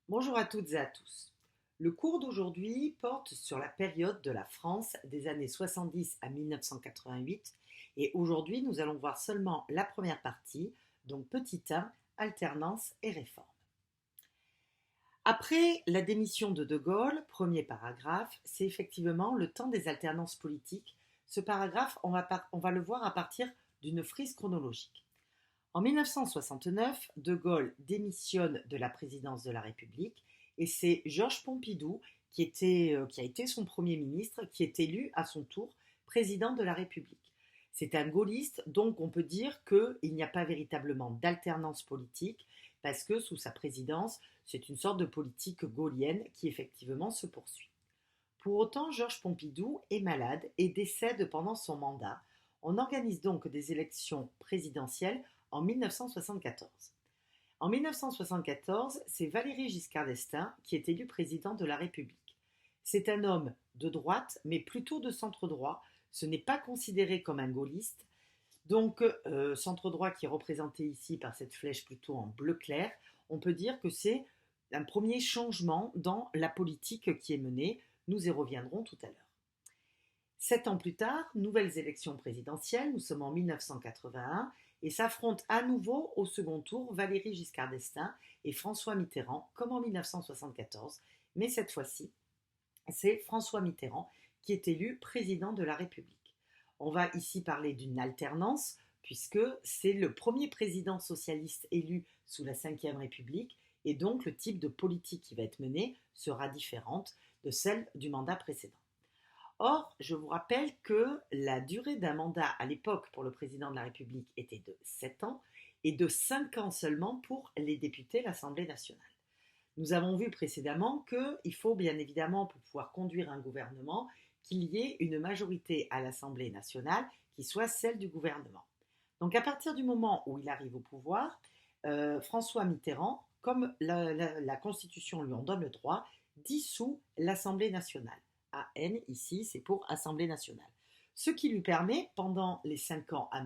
Bonjour à toutes et à tous. Le cours d'aujourd'hui porte sur la période de la France des années 70 à 1988 et aujourd'hui nous allons voir seulement la première partie, donc petit 1, alternance et réforme. Après la démission de De Gaulle, premier paragraphe, c'est effectivement le temps des alternances politiques. Ce paragraphe, on va le voir à partir d'une frise chronologique. En 1969, De Gaulle démissionne de la présidence de la République et c'est Georges Pompidou, qui a été son Premier ministre, qui est élu à son tour président de la République. C'est un gaulliste, donc on peut dire qu'il n'y a pas véritablement d'alternance politique, parce que sous sa présidence, c'est une sorte de politique gaullienne qui effectivement se poursuit. Pour autant, Georges Pompidou est malade et décède pendant son mandat. On organise donc des élections présidentielles en 1974. En 1974, c'est Valéry Giscard d'Estaing qui est élu président de la République. C'est un homme de droite, mais plutôt de centre-droit. Ce n'est pas considéré comme un gaulliste. Donc, centre-droit qui est représenté ici par cette flèche plutôt en bleu clair, on peut dire que c'est un premier changement dans la politique qui est menée. Nous y reviendrons tout à l'heure. 7 ans plus tard, nouvelles élections présidentielles, nous sommes en 1981, et s'affrontent à nouveau au second tour Valéry Giscard d'Estaing et François Mitterrand, comme en 1974, mais cette fois-ci, c'est François Mitterrand qui est élu président de la République. On va ici parler d'une alternance, puisque c'est le premier président socialiste élu sous la Ve République, et donc le type de politique qui va être menée sera différente de celle du mandat précédent. Or, je vous rappelle que la durée d'un mandat à l'époque pour le président de la République était de 7 ans et de 5 ans seulement pour les députés de l'Assemblée nationale. Nous avons vu précédemment qu'il faut bien évidemment, pour pouvoir conduire un gouvernement, qu'il y ait une majorité à l'Assemblée nationale qui soit celle du gouvernement. Donc à partir du moment où il arrive au pouvoir, François Mitterrand, comme la Constitution lui en donne le droit, dissout l'Assemblée nationale. AN ici, c'est pour Assemblée nationale. Ce qui lui permet, pendant les 5 ans à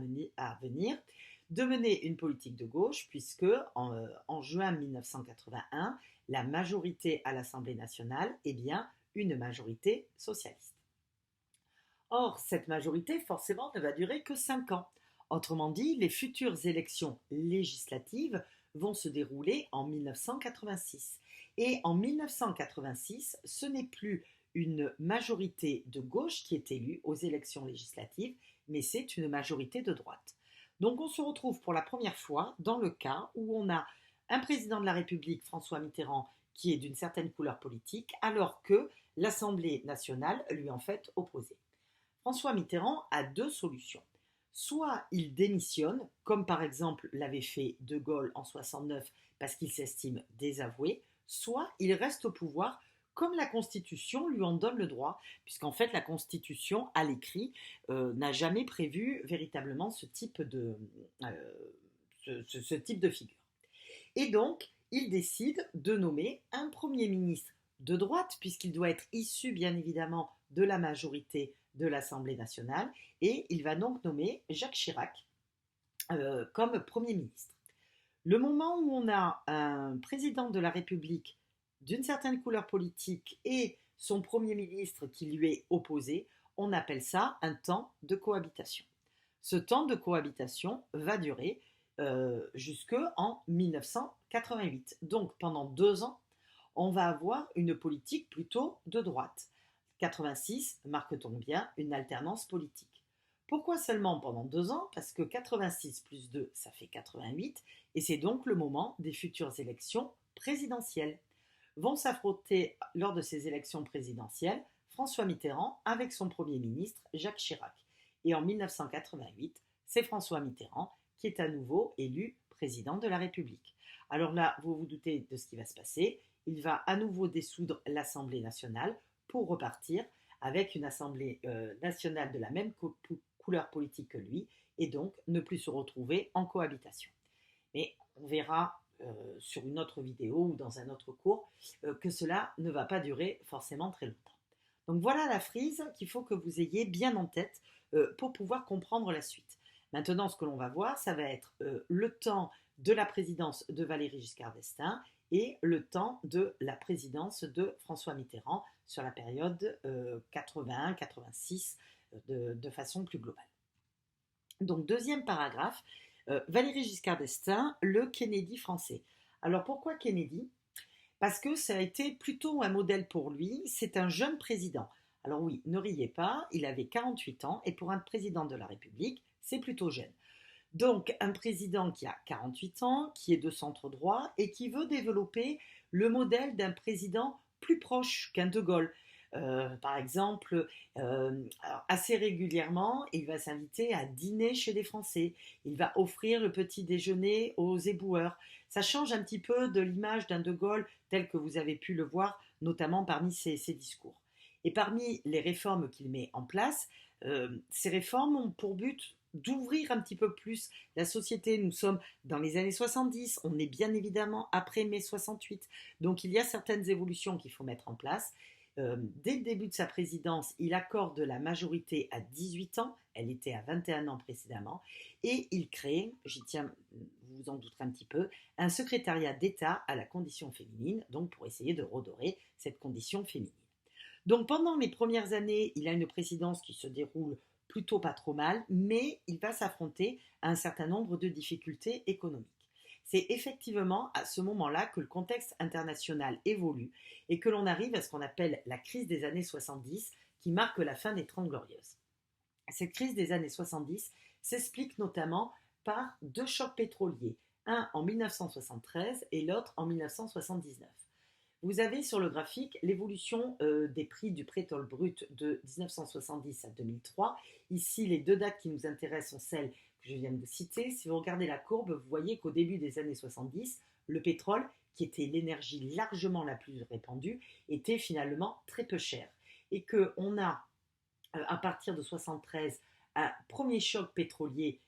venir, de mener une politique de gauche, puisque en juin 1981, la majorité à l'Assemblée nationale est bien une majorité socialiste. Or, cette majorité, forcément, ne va durer que 5 ans. Autrement dit, les futures élections législatives vont se dérouler en 1986. Et en 1986, ce n'est plus une majorité de gauche qui est élue aux élections législatives, mais c'est une majorité de droite. Donc on se retrouve pour la première fois dans le cas où on a un président de la République, François Mitterrand, qui est d'une certaine couleur politique, alors que l'Assemblée nationale lui en fait opposée. François Mitterrand a deux solutions. Soit il démissionne, comme par exemple l'avait fait De Gaulle en 69 parce qu'il s'estime désavoué, soit il reste au pouvoir comme la Constitution lui en donne le droit, puisqu'en fait la Constitution, à l'écrit, n'a jamais prévu véritablement ce type de figure. Et donc, il décide de nommer un Premier ministre de droite, puisqu'il doit être issu bien évidemment de la majorité de l'Assemblée nationale, et il va donc nommer Jacques Chirac comme Premier ministre. Le moment où on a un président de la République d'une certaine couleur politique et son Premier ministre qui lui est opposé, on appelle ça un temps de cohabitation. Ce temps de cohabitation va durer jusqu'en 1988. Donc pendant 2 ans, on va avoir une politique plutôt de droite. 86, marque-t-on bien, une alternance politique. Pourquoi seulement pendant 2 ans? Parce que 86 plus 2, ça fait 88, et c'est donc le moment des futures élections présidentielles. Vont s'affronter lors de ces élections présidentielles François Mitterrand avec son Premier ministre Jacques Chirac. Et en 1988, c'est François Mitterrand qui est à nouveau élu président de la République. Alors là, vous vous doutez de ce qui va se passer. Il va à nouveau dissoudre l'Assemblée nationale pour repartir avec une Assemblée nationale de la même couleur politique que lui et donc ne plus se retrouver en cohabitation. Mais on verra sur une autre vidéo ou dans un autre cours que cela ne va pas durer forcément très longtemps. Donc voilà la frise qu'il faut que vous ayez bien en tête pour pouvoir comprendre la suite. Maintenant, ce que l'on va voir, ça va être le temps de la présidence de Valéry Giscard d'Estaing et le temps de la présidence de François Mitterrand sur la période 81-86 de façon plus globale. Donc deuxième paragraphe, Valéry Giscard d'Estaing, le Kennedy français. Alors pourquoi Kennedy ? Parce que ça a été plutôt un modèle pour lui, c'est un jeune président. Alors oui, ne riez pas, il avait 48 ans et pour un président de la République, c'est plutôt jeune. Donc un président qui a 48 ans, qui est de centre droit et qui veut développer le modèle d'un président plus proche qu'un De Gaulle. Par exemple, assez régulièrement, il va s'inviter à dîner chez les Français. Il va offrir le petit déjeuner aux éboueurs. Ça change un petit peu de l'image d'un De Gaulle tel que vous avez pu le voir, notamment parmi ses discours. Et parmi les réformes qu'il met en place, ces réformes ont pour but d'ouvrir un petit peu plus la société. Nous sommes dans les années 70, on est bien évidemment après mai 68, donc il y a certaines évolutions qu'il faut mettre en place. Dès le début de sa présidence, il accorde la majorité à 18 ans, elle était à 21 ans précédemment, et il crée, j'y tiens, vous vous en douterez un petit peu, un secrétariat d'État à la condition féminine, donc pour essayer de redorer cette condition féminine. Donc pendant les premières années, il a une présidence qui se déroule plutôt pas trop mal, mais il va s'affronter à un certain nombre de difficultés économiques. C'est effectivement à ce moment-là que le contexte international évolue et que l'on arrive à ce qu'on appelle la crise des années 70 qui marque la fin des Trente Glorieuses. Cette crise des années 70 s'explique notamment par deux chocs pétroliers, un en 1973 et l'autre en 1979. Vous avez sur le graphique l'évolution des prix du pétrole brut de 1970 à 2003. Ici, les deux dates qui nous intéressent sont celles que je viens de citer. Si vous regardez la courbe, vous voyez qu'au début des années 70, le pétrole, qui était l'énergie largement la plus répandue, était finalement très peu cher. Et qu'on a, à partir de 1973, un premier choc pétrolier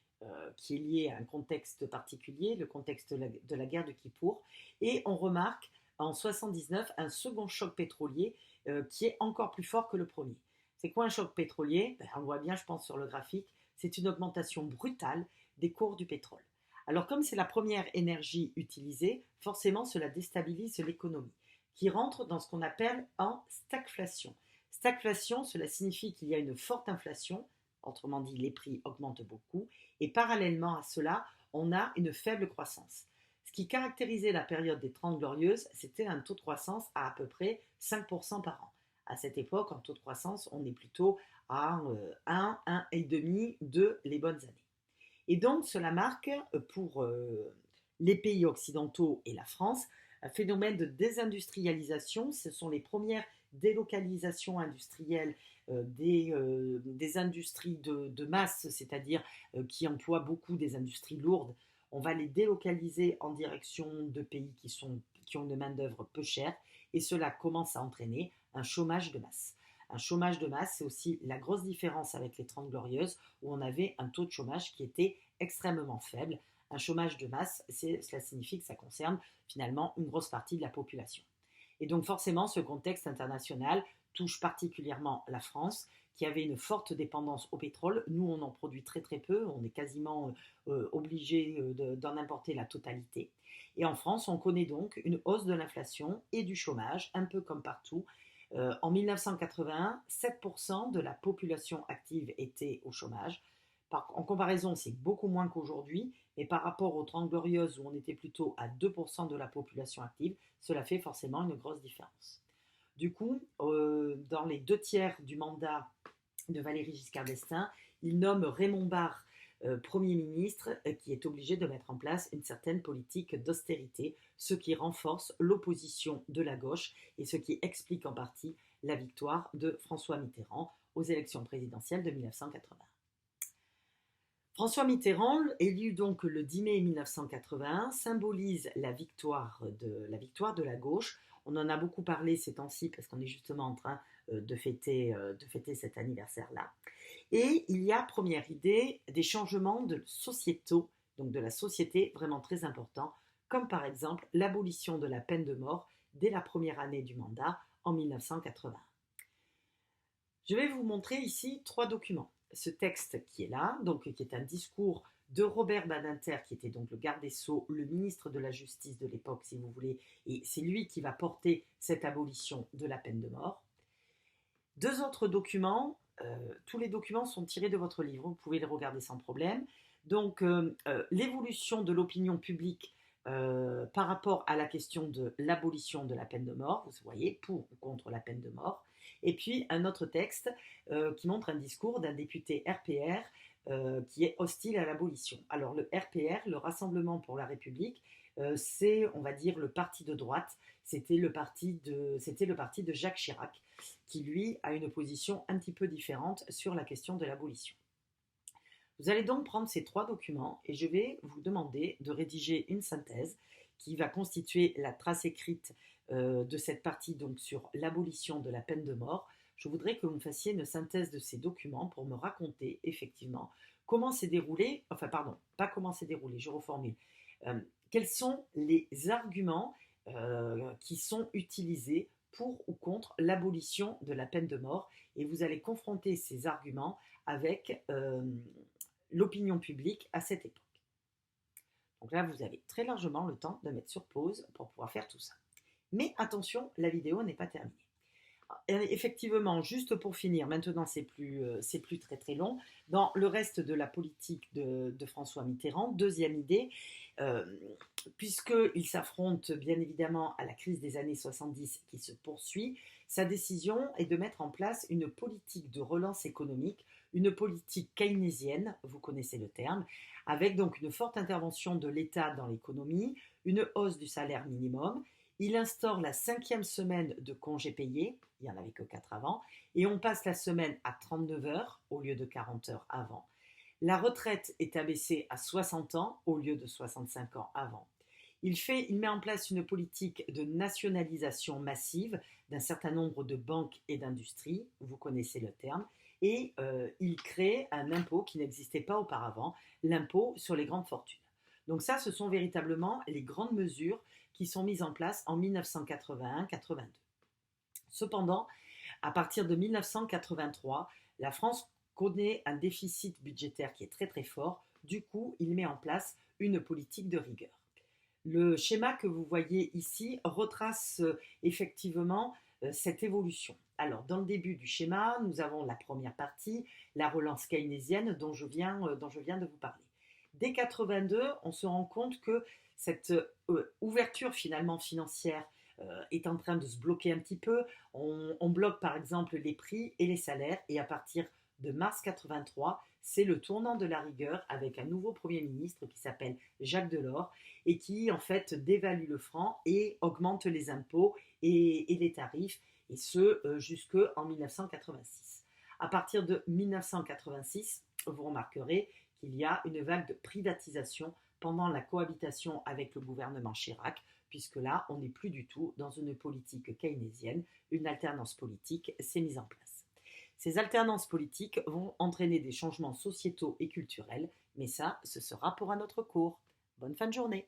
qui est lié à un contexte particulier, le contexte de la guerre de Kippour, et on remarque en 1979 un second choc pétrolier qui est encore plus fort que le premier. C'est quoi un choc pétrolier ? On le voit bien, je pense, sur le graphique. C'est une augmentation brutale des cours du pétrole. Alors comme c'est la première énergie utilisée, forcément cela déstabilise l'économie, qui rentre dans ce qu'on appelle en stagflation. Stagflation, cela signifie qu'il y a une forte inflation, autrement dit les prix augmentent beaucoup, et parallèlement à cela, on a une faible croissance. Ce qui caractérisait la période des Trente Glorieuses, c'était un taux de croissance à peu près 5% par an. À cette époque, en taux de croissance, on est plutôt à 1, 1,5, 2 les bonnes années. Et donc, cela marque pour les pays occidentaux et la France un phénomène de désindustrialisation. Ce sont les premières délocalisations industrielles des industries de masse, c'est-à-dire qui emploient beaucoup des industries lourdes. On va les délocaliser en direction de pays qui ont une main-d'œuvre peu chère et cela commence à entraîner un chômage de masse. Un chômage de masse, c'est aussi la grosse différence avec les Trente Glorieuses où on avait un taux de chômage qui était extrêmement faible. Un chômage de masse, cela signifie que ça concerne finalement une grosse partie de la population. Et donc forcément, ce contexte international touche particulièrement la France, qui avait une forte dépendance au pétrole. Nous, on en produit très très peu, on est quasiment obligé d'en importer la totalité. Et en France, on connaît donc une hausse de l'inflation et du chômage, un peu comme partout. En 1981, 7% de la population active était au chômage. En comparaison, c'est beaucoup moins qu'aujourd'hui, mais par rapport aux Trente Glorieuses où on était plutôt à 2% de la population active, cela fait forcément une grosse différence. Du coup, dans les 2/3 du mandat de Valéry Giscard d'Estaing, il nomme Raymond Barre Premier ministre qui est obligé de mettre en place une certaine politique d'austérité, ce qui renforce l'opposition de la gauche et ce qui explique en partie la victoire de François Mitterrand aux élections présidentielles de 1980. François Mitterrand, élu donc le 10 mai 1981, symbolise la victoire de la gauche. On en a beaucoup parlé ces temps-ci parce qu'on est justement en train de fêter cet anniversaire-là. Et il y a, première idée, des changements sociétaux, donc de la société vraiment très importants, comme par exemple l'abolition de la peine de mort dès la première année du mandat en 1980. Je vais vous montrer ici 3 documents. Ce texte qui est là, donc qui est un discours de Robert Badinter, qui était donc le garde des Sceaux, le ministre de la Justice de l'époque, si vous voulez, et c'est lui qui va porter cette abolition de la peine de mort. Deux autres documents, tous les documents sont tirés de votre livre, vous pouvez les regarder sans problème. Donc, l'évolution de l'opinion publique par rapport à la question de l'abolition de la peine de mort, vous voyez, pour ou contre la peine de mort. Et puis, un autre texte qui montre un discours d'un député RPR qui est hostile à l'abolition. Alors, le RPR, le Rassemblement pour la République, c'est, on va dire, le parti de droite. C'était le parti de Jacques Chirac, qui lui a une position un petit peu différente sur la question de l'abolition. Vous allez donc prendre ces trois documents et je vais vous demander de rédiger une synthèse qui va constituer la trace écrite de cette partie donc sur l'abolition de la peine de mort. Je voudrais que vous me fassiez une synthèse de ces documents pour me raconter effectivement comment s'est déroulé, enfin pardon, pas comment s'est déroulé, je reformule, quels sont les arguments qui sont utilisés pour ou contre l'abolition de la peine de mort et vous allez confronter ces arguments avec l'opinion publique à cette époque. Donc là, vous avez très largement le temps de mettre sur pause pour pouvoir faire tout ça. Mais attention, la vidéo n'est pas terminée. Effectivement, juste pour finir, maintenant c'est plus très très long, dans le reste de la politique de François Mitterrand, deuxième idée, puisqu'il s'affronte bien évidemment à la crise des années 70 qui se poursuit, sa décision est de mettre en place une politique de relance économique, une politique keynésienne, vous connaissez le terme, avec donc une forte intervention de l'État dans l'économie, une hausse du salaire minimum. Il instaure la 5e semaine de congés payés, il n'y en avait que 4 avant, et on passe la semaine à 39 heures au lieu de 40 heures avant. La retraite est abaissée à 60 ans au lieu de 65 ans avant. Il met en place une politique de nationalisation massive d'un certain nombre de banques et d'industries, vous connaissez le terme, et il crée un impôt qui n'existait pas auparavant, l'impôt sur les grandes fortunes. Donc ça, ce sont véritablement les grandes mesures qui sont mises en place en 1981-82. Cependant, à partir de 1983, la France connaît un déficit budgétaire qui est très très fort. Du coup, il met en place une politique de rigueur. Le schéma que vous voyez ici retrace effectivement cette évolution. Alors, dans le début du schéma, nous avons la première partie, la relance keynésienne dont je viens de vous parler. Dès 82, on se rend compte que cette ouverture finalement financière est en train de se bloquer un petit peu. On bloque par exemple les prix et les salaires et à partir de mars 83, c'est le tournant de la rigueur avec un nouveau Premier ministre qui s'appelle Jacques Delors et qui en fait dévalue le franc et augmente les impôts et les tarifs et ce jusqu'en 1986. À partir de 1986, vous remarquerez qu'il y a une vague de privatisation pendant la cohabitation avec le gouvernement Chirac, puisque là, on n'est plus du tout dans une politique keynésienne, une alternance politique s'est mise en place. Ces alternances politiques vont entraîner des changements sociétaux et culturels, mais ça, ce sera pour un autre cours. Bonne fin de journée.